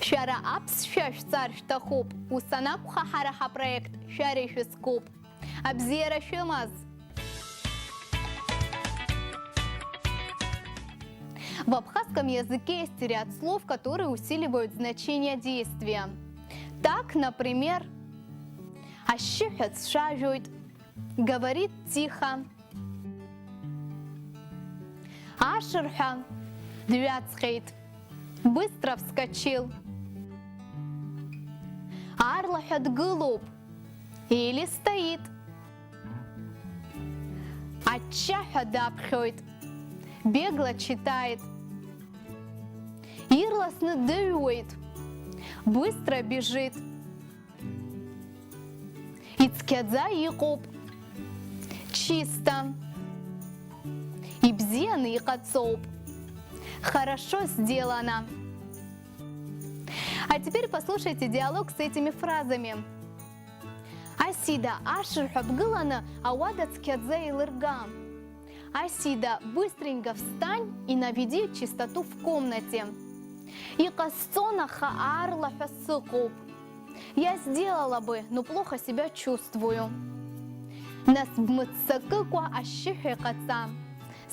Шара апсшаш царь штахуп, усанап хахараха проект шариши скуп. Абзера шимаз. В абхазском языке есть ряд слов, которые усиливают значение действия. Так, например, ащихет шажует, говорит тихо. Ашерха двяцхейт, быстро вскочил. Арлахет глуп, или стоит. Ачаха дапхет, бегло читает. Ирласны дыует, быстро бежит. Ицкедза якуб, чисто. Ибзен и кацоп, хорошо сделано. А теперь послушайте диалог с этими фразами. Асида ашерхабгылана ауадацкедзе илыргам. Асида, быстренько встань и наведи чистоту в комнате. И касцона хаарла хасыкуп. Я сделала бы, но плохо себя чувствую. Нас бмыцакыква ащихи каца.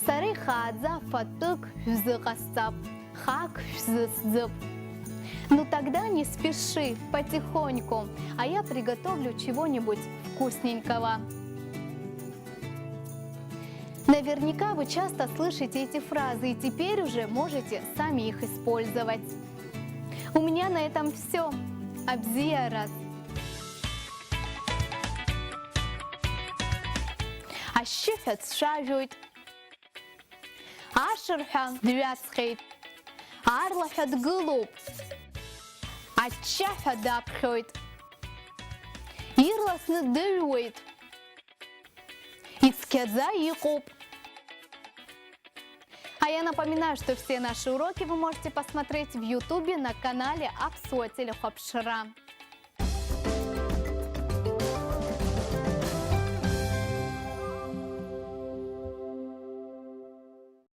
Сары хаадза фатык хюзыкасцап. Хак хюзысдзып. Ну тогда не спеши, потихоньку, а я приготовлю чего-нибудь вкусненького. Наверняка вы часто слышите эти фразы и теперь уже можете сами их использовать. У меня на этом все. Абзиарас. Ащифет шажует. Ашерха двяцхейт. Арлахет глуп. Ачаха дапхет. Ирласны дыует. Ицкедза якуб. А я напоминаю, что все наши уроки вы можете посмотреть в Ютубе на канале Аксуатель Хопшира.